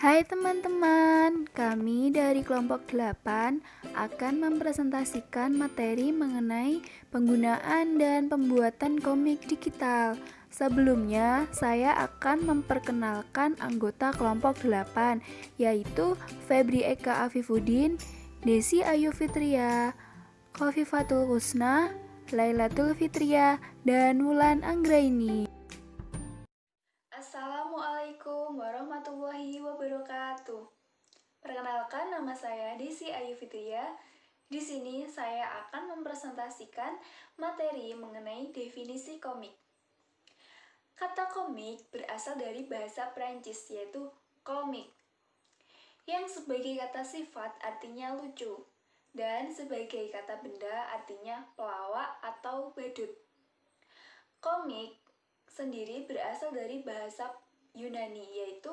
Hai teman-teman, kami dari kelompok 8 akan mempresentasikan materi mengenai penggunaan dan pembuatan komik digital. Sebelumnya, saya akan memperkenalkan anggota kelompok 8, yaitu Febri Eka Afifuddin, Desi Ayu Fitria, Khofifatul Husna, Lailatul Fitria, dan Wulan Anggraini. Assalamualaikum warahmatullahi wabarakatuh. Perkenalkan, nama saya Desi Ayu Fitria. Di sini saya akan mempresentasikan materi mengenai definisi komik. Kata komik berasal dari bahasa Prancis, yaitu comique, yang sebagai kata sifat artinya lucu, dan sebagai kata benda artinya pelawak atau badut. Komik sendiri berasal dari bahasa Yunani, yaitu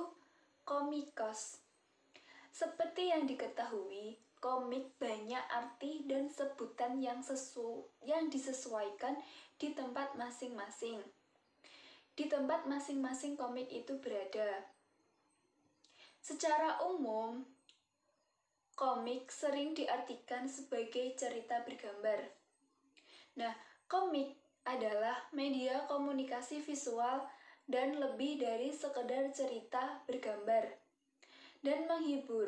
komikos. Seperti yang diketahui, komik banyak arti dan sebutan yang disesuaikan di tempat masing-masing. Di tempat masing-masing komik itu berada. Secara umum, komik sering diartikan sebagai cerita bergambar. Nah, komik adalah media komunikasi visual dan lebih dari sekedar cerita bergambar dan menghibur.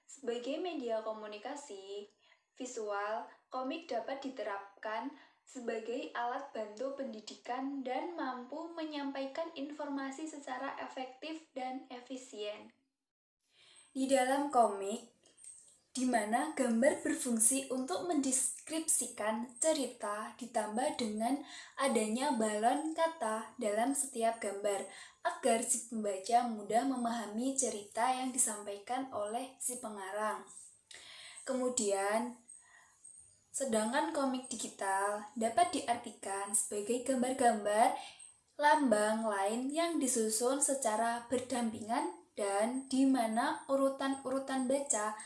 Sebagai media komunikasi visual, komik dapat diterapkan sebagai alat bantu pendidikan dan mampu menyampaikan informasi secara efektif dan efisien. Di dalam komik, di mana gambar berfungsi untuk mendeskripsikan cerita ditambah dengan adanya balon kata dalam setiap gambar agar si pembaca mudah memahami cerita yang disampaikan oleh si pengarang. Kemudian, sedangkan komik digital dapat diartikan sebagai gambar-gambar lambang lain yang disusun secara berdampingan dan di mana urutan-urutan baca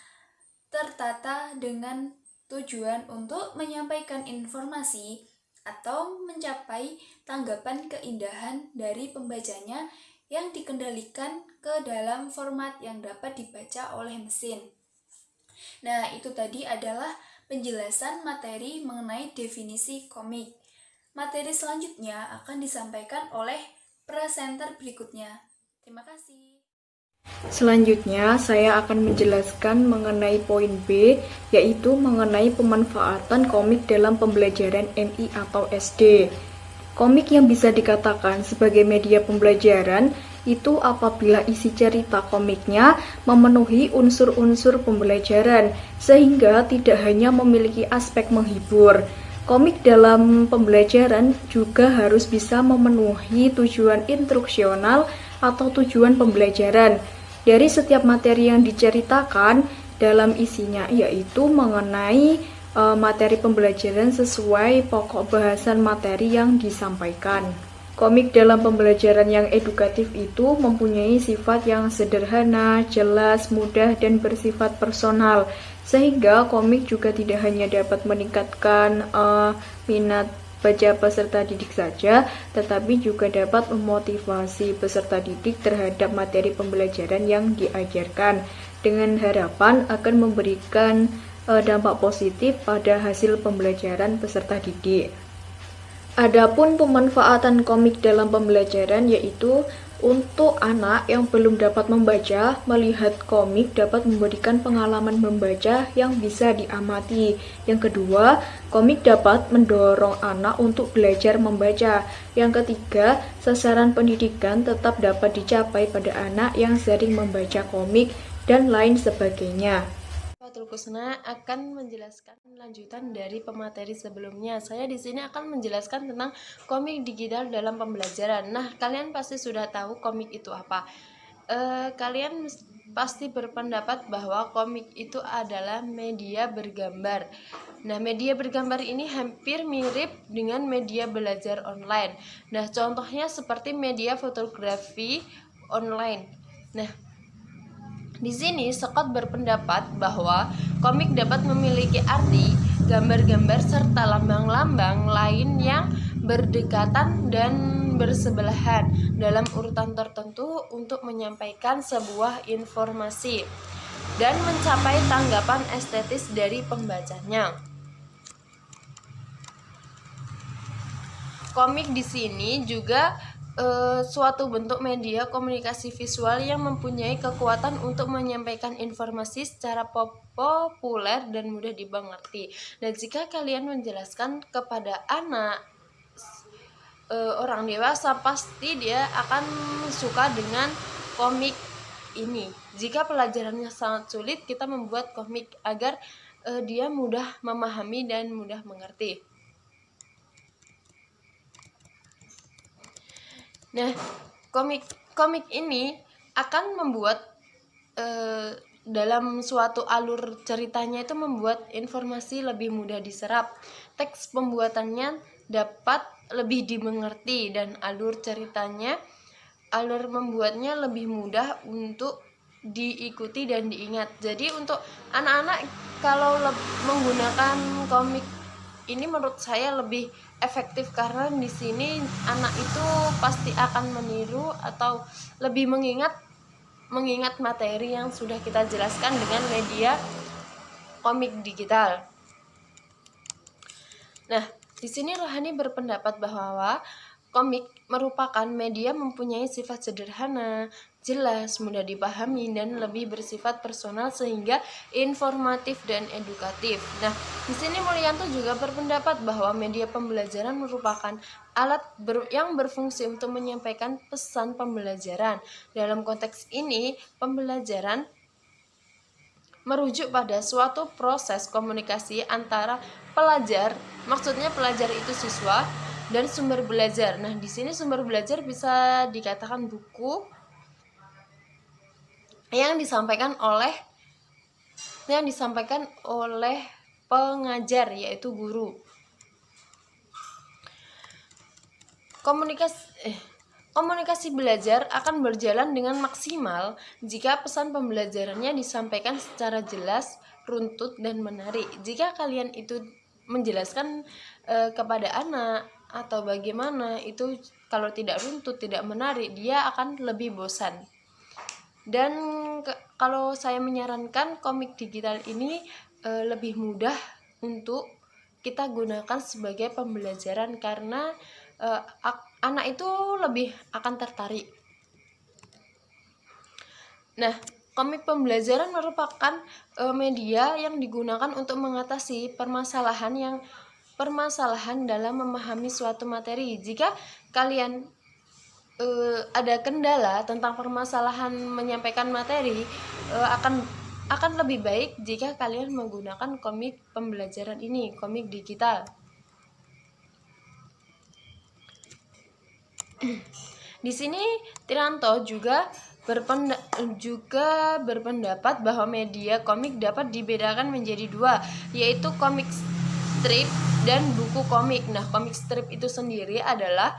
tertata dengan tujuan untuk menyampaikan informasi atau mencapai tanggapan keindahan dari pembacanya yang dikendalikan ke dalam format yang dapat dibaca oleh mesin. Nah, itu tadi adalah penjelasan materi mengenai definisi komik. Materi selanjutnya akan disampaikan oleh presenter berikutnya. Terima kasih. Selanjutnya, saya akan menjelaskan mengenai poin B, yaitu mengenai pemanfaatan komik dalam pembelajaran MI atau SD. Komik yang bisa dikatakan sebagai media pembelajaran itu apabila isi cerita komiknya memenuhi unsur-unsur pembelajaran, sehingga tidak hanya memiliki aspek menghibur. Komik dalam pembelajaran juga harus bisa memenuhi tujuan instruksional atau tujuan pembelajaran dari setiap materi yang diceritakan dalam isinya, yaitu mengenai materi pembelajaran sesuai pokok bahasan materi yang disampaikan. Komik dalam pembelajaran yang edukatif itu mempunyai sifat yang sederhana, jelas, mudah, dan bersifat personal, sehingga komik juga tidak hanya dapat meningkatkan minat baca peserta didik saja, tetapi juga dapat memotivasi peserta didik terhadap materi pembelajaran yang diajarkan, dengan harapan akan memberikan dampak positif pada hasil pembelajaran peserta didik. Adapun pemanfaatan komik dalam pembelajaran yaitu untuk anak yang belum dapat membaca, melihat komik dapat memberikan pengalaman membaca yang bisa diamati. Yang kedua, komik dapat mendorong anak untuk belajar membaca. Yang ketiga, sasaran pendidikan tetap dapat dicapai pada anak yang sering membaca komik dan lain sebagainya. Fatul Kusna akan menjelaskan lanjutan dari pemateri sebelumnya. Saya di sini akan menjelaskan tentang komik digital dalam pembelajaran. Nah, kalian pasti sudah tahu komik itu apa. Kalian pasti berpendapat bahwa komik itu adalah media bergambar. Nah, media bergambar ini hampir mirip dengan media belajar online. Nah, contohnya seperti media fotografi online. Nah, di sini Scott berpendapat bahwa komik dapat memiliki arti gambar-gambar serta lambang-lambang lain yang berdekatan dan bersebelahan dalam urutan tertentu untuk menyampaikan sebuah informasi dan mencapai tanggapan estetis dari pembacanya. Komik di sini juga suatu bentuk media komunikasi visual yang mempunyai kekuatan untuk menyampaikan informasi secara populer dan mudah dimengerti. Dan jika kalian menjelaskan kepada anak, orang dewasa, pasti dia akan suka dengan komik ini. Jika pelajarannya sangat sulit, kita membuat komik agar dia mudah memahami dan mudah mengerti. Nah, komik ini akan membuat dalam suatu alur ceritanya itu membuat informasi lebih mudah diserap. Teks pembuatannya dapat lebih dimengerti dan alur membuatnya lebih mudah untuk diikuti dan diingat. Jadi untuk anak-anak kalau menggunakan komik ini menurut saya lebih efektif karena di sini anak itu pasti akan meniru atau lebih mengingat materi yang sudah kita jelaskan dengan media komik digital. Nah, di sini Rohani berpendapat bahwa komik merupakan media mempunyai sifat sederhana, jelas, mudah dipahami, dan lebih bersifat personal sehingga informatif dan edukatif. Nah, di sini Mulyanto juga berpendapat bahwa media pembelajaran merupakan alat yang berfungsi untuk menyampaikan pesan pembelajaran. Dalam konteks ini, pembelajaran merujuk pada suatu proses komunikasi antara pelajar, maksudnya pelajar itu siswa, dan sumber belajar. Nah, di sini sumber belajar bisa dikatakan buku yang disampaikan oleh pengajar, yaitu guru. Komunikasi belajar akan berjalan dengan maksimal jika pesan pembelajarannya disampaikan secara jelas, runtut, dan menarik. Jika kalian itu menjelaskan kepada anak atau bagaimana, itu kalau tidak runtut, tidak menarik, dia akan lebih bosan. Dan kalau saya menyarankan komik digital ini lebih mudah untuk kita gunakan sebagai pembelajaran karena anak itu lebih akan tertarik. Nah, komik pembelajaran merupakan media yang digunakan untuk mengatasi permasalahan dalam memahami suatu materi. Jika kalian ada kendala tentang permasalahan menyampaikan materi, akan lebih baik jika kalian menggunakan komik pembelajaran ini, komik digital. Di sini Tiranto juga berpendapat bahwa media komik dapat dibedakan menjadi dua, yaitu komik strip dan buku komik. Nah, komik strip itu sendiri adalah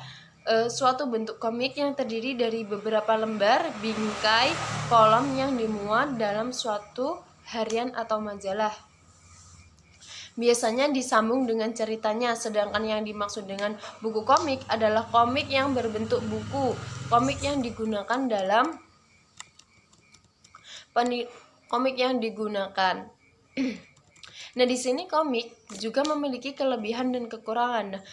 suatu bentuk komik yang terdiri dari beberapa lembar bingkai kolom yang dimuat dalam suatu harian atau majalah. Biasanya disambung dengan ceritanya, sedangkan yang dimaksud dengan buku komik adalah komik yang berbentuk buku, komik yang digunakan dalam komik yang digunakan. Nah, di sini komik juga memiliki kelebihan dan kekurangan.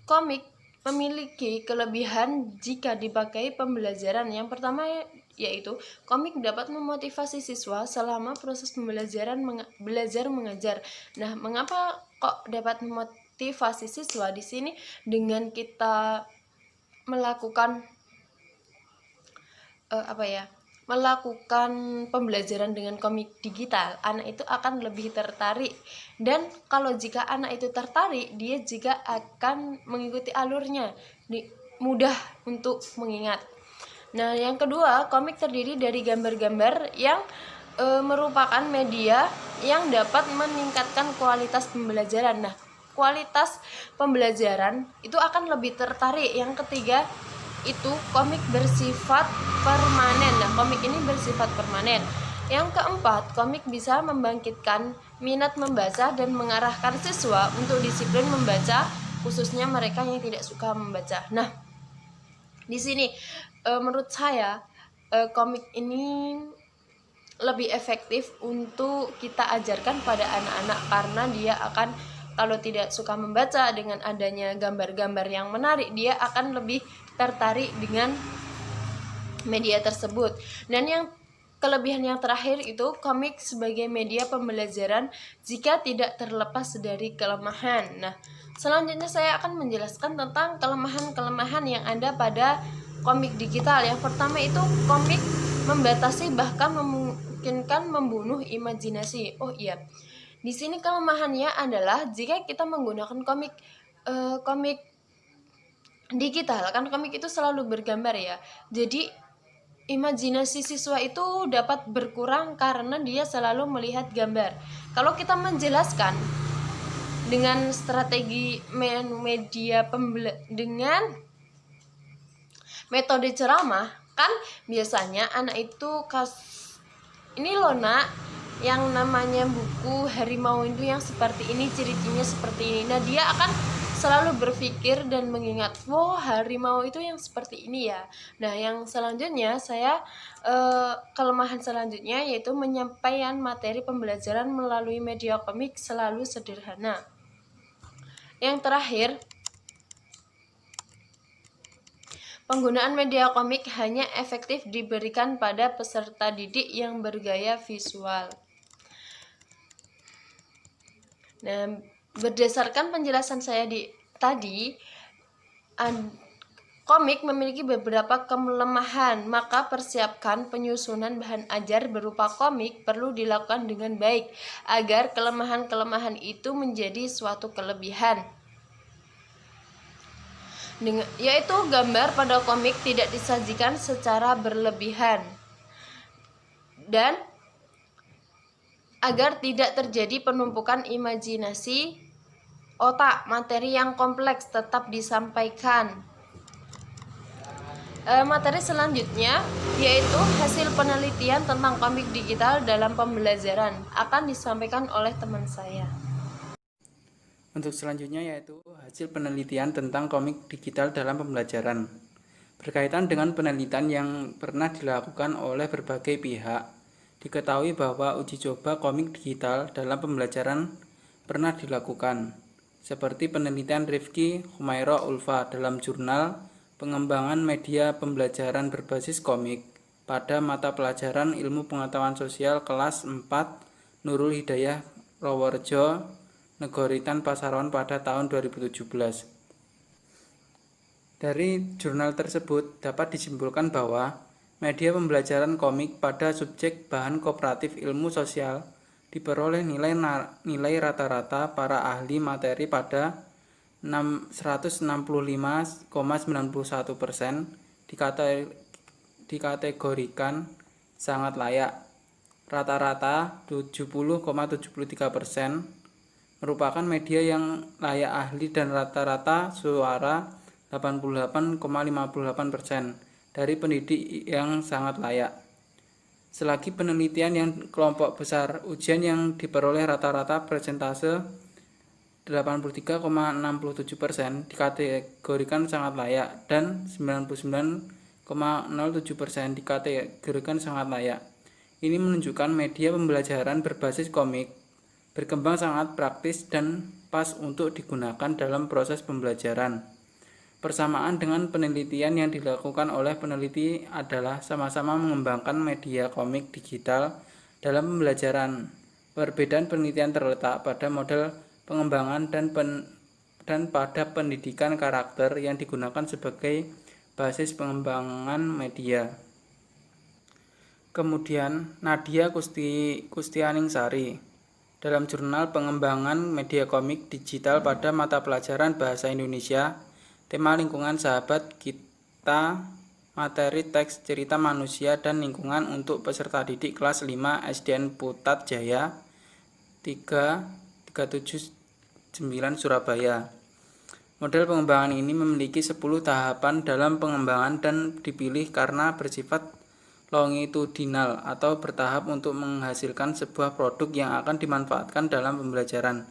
Komik memiliki kelebihan jika dipakai pembelajaran. Yang pertama yaitu komik dapat memotivasi siswa selama proses belajar mengajar. Nah, mengapa kok dapat memotivasi siswa? Di sini dengan kita melakukan pembelajaran dengan komik digital, anak itu akan lebih tertarik. Dan kalau jika anak itu tertarik, dia juga akan mengikuti alurnya, mudah untuk mengingat. Nah, yang kedua, komik terdiri dari gambar-gambar yang merupakan media yang dapat meningkatkan kualitas pembelajaran. Nah, kualitas pembelajaran itu akan lebih tertarik. Yang ketiga, itu komik bersifat permanen. Nah, komik ini bersifat permanen. Yang keempat, komik bisa membangkitkan minat membaca dan mengarahkan siswa untuk disiplin membaca, khususnya mereka yang tidak suka membaca. Nah, di sini menurut saya komik ini lebih efektif untuk kita ajarkan pada anak-anak, karena dia akan, kalau tidak suka membaca, dengan adanya gambar-gambar yang menarik, dia akan lebih tertarik dengan media tersebut. Dan yang kelebihan yang terakhir itu, komik sebagai media pembelajaran jika tidak terlepas dari kelemahan. Nah, selanjutnya saya akan menjelaskan tentang kelemahan-kelemahan yang ada pada komik digital. Yang pertama itu, komik membatasi bahkan memungkinkan membunuh imajinasi. Oh iya, di sini kelemahannya adalah jika kita menggunakan komik digital, kan komik itu selalu bergambar ya. Jadi imajinasi siswa itu dapat berkurang karena dia selalu melihat gambar. Kalau kita menjelaskan dengan strategi media dengan metode ceramah, kan biasanya anak itu ini loh nak, yang namanya buku harimau itu yang seperti ini, ciri-cirinya seperti ini. Nah, dia akan selalu berpikir dan mengingat, oh harimau itu yang seperti ini ya. Nah, yang selanjutnya kelemahan selanjutnya yaitu menyampaikan materi pembelajaran melalui media komik selalu sederhana. Yang terakhir, penggunaan media komik hanya efektif diberikan pada peserta didik yang bergaya visual. Nah, berdasarkan penjelasan saya tadi, komik memiliki beberapa kelemahan, maka persiapkan penyusunan bahan ajar berupa komik perlu dilakukan dengan baik agar kelemahan-kelemahan itu menjadi suatu kelebihan. Yaitu gambar pada komik tidak disajikan secara berlebihan, dan agar tidak terjadi penumpukan imajinasi otak, materi yang kompleks tetap disampaikan. Materi selanjutnya yaitu hasil penelitian tentang komik digital dalam pembelajaran akan disampaikan oleh teman saya. Untuk selanjutnya yaitu hasil penelitian tentang komik digital dalam pembelajaran. Berkaitan dengan penelitian yang pernah dilakukan oleh berbagai pihak, diketahui bahwa uji coba komik digital dalam pembelajaran pernah dilakukan, seperti penelitian Rifki Humaira Ulfa dalam jurnal Pengembangan Media Pembelajaran Berbasis Komik pada mata pelajaran Ilmu Pengetahuan Sosial kelas 4 Nurul Hidayah Roworejo, Negoritan Pasaron pada tahun 2017. Dari jurnal tersebut dapat disimpulkan bahwa media pembelajaran komik pada subjek bahan kooperatif ilmu sosial diperoleh nilai rata-rata para ahli materi pada 165,91% dikategorikan sangat layak. Rata-rata 70,73% merupakan media yang layak ahli dan rata-rata suara 88,58% dari pendidik yang sangat layak. Selagi penelitian yang kelompok besar, ujian yang diperoleh rata-rata persentase 83,67% dikategorikan sangat layak dan 99,07% dikategorikan sangat layak. Ini menunjukkan media pembelajaran berbasis komik berkembang sangat praktis dan pas untuk digunakan dalam proses pembelajaran. Persamaan dengan penelitian yang dilakukan oleh peneliti adalah sama-sama mengembangkan media komik digital dalam pembelajaran. Perbedaan penelitian terletak pada model pengembangan dan pada pendidikan karakter yang digunakan sebagai basis pengembangan media. Kemudian Nadia Kustianingsari dalam jurnal Pengembangan Media Komik Digital pada mata pelajaran Bahasa Indonesia, tema lingkungan sahabat kita, materi teks cerita manusia dan lingkungan untuk peserta didik kelas 5 SDN Putat Jaya 379 Surabaya. Model pengembangan ini memiliki 10 tahapan dalam pengembangan dan dipilih karena bersifat longitudinal atau bertahap untuk menghasilkan sebuah produk yang akan dimanfaatkan dalam pembelajaran.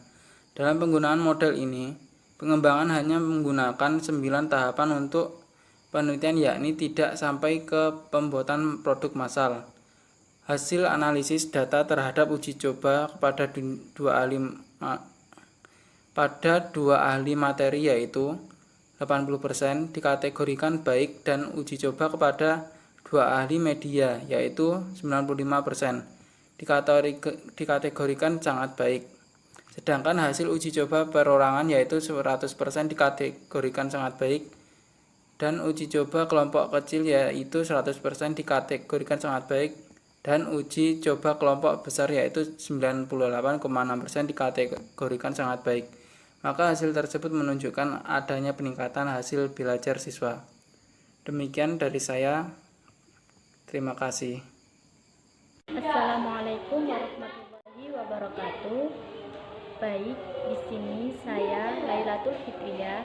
Dalam penggunaan model ini, pengembangan hanya menggunakan 9 tahapan untuk penelitian, yakni tidak sampai ke pembuatan produk massal. Hasil analisis data terhadap uji coba pada dua ahli materi yaitu 80% dikategorikan baik dan uji coba kepada dua ahli media yaitu 95% dikategorikan sangat baik. Sedangkan hasil uji coba perorangan yaitu 100% dikategorikan sangat baik dan uji coba kelompok kecil yaitu 100% dikategorikan sangat baik dan uji coba kelompok besar yaitu 98,6% dikategorikan sangat baik. Maka hasil tersebut menunjukkan adanya peningkatan hasil belajar siswa. Demikian dari saya. Terima kasih. Assalamualaikum warahmatullahi wabarakatuh. Baik, di sini saya Lailatul Fitriya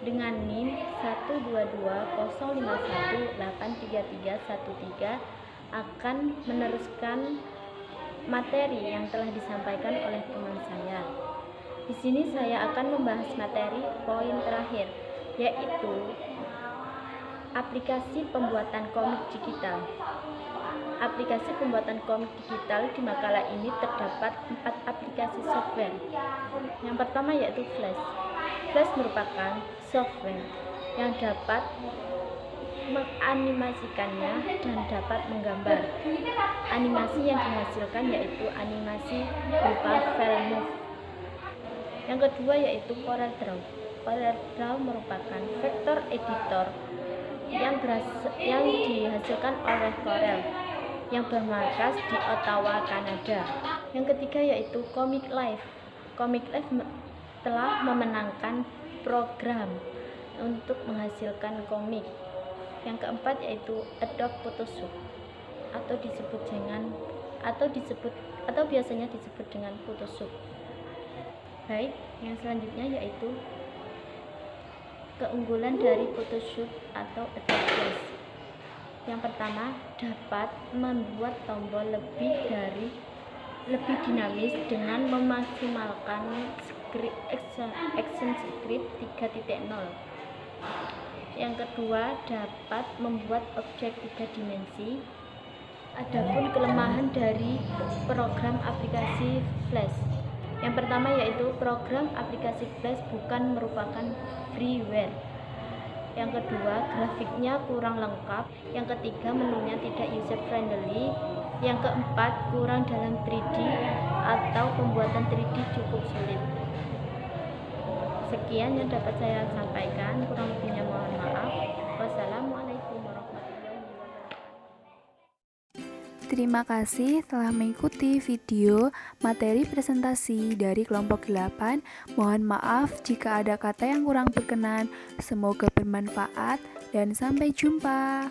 dengan NIM 12205183313 akan meneruskan materi yang telah disampaikan oleh teman saya. Di sini saya akan membahas materi poin terakhir, yaitu aplikasi pembuatan komik digital. Aplikasi pembuatan komik digital di makalah ini terdapat 4 aplikasi software. Yang pertama yaitu Flash. Flash merupakan software yang dapat menganimasikannya dan dapat menggambar. Animasi yang dihasilkan yaitu animasi berupa file move. Yang kedua yaitu CorelDRAW. CorelDRAW merupakan vektor editor yang dihasilkan oleh Corel yang bermarkas di Ottawa, Kanada. Yang ketiga yaitu Comic Live. Comic Live telah memenangkan program untuk menghasilkan komik. Yang keempat yaitu Adobe Photoshop atau biasanya disebut dengan Photoshop. Baik, yang selanjutnya yaitu keunggulan dari Photoshop atau Adobe Flash. Yang pertama, dapat membuat tombol lebih dinamis dengan memaksimalkan action script 3.0. Yang kedua, dapat membuat objek 3 dimensi. Adapun kelemahan dari program aplikasi Flash. Yang pertama yaitu program aplikasi Flash bukan merupakan freeware. Yang kedua, grafiknya kurang lengkap. Yang ketiga, menunya tidak user friendly. Yang keempat, kurang dalam 3D atau pembuatan 3D cukup sulit. Sekian yang dapat saya sampaikan, kurang lebihnya mohon maaf. Wassalamualaikum warahmatullahi wabarakatuh. Terima kasih telah mengikuti video materi presentasi dari kelompok 8. Mohon maaf jika ada kata yang kurang berkenan. Semoga bermanfaat dan sampai jumpa.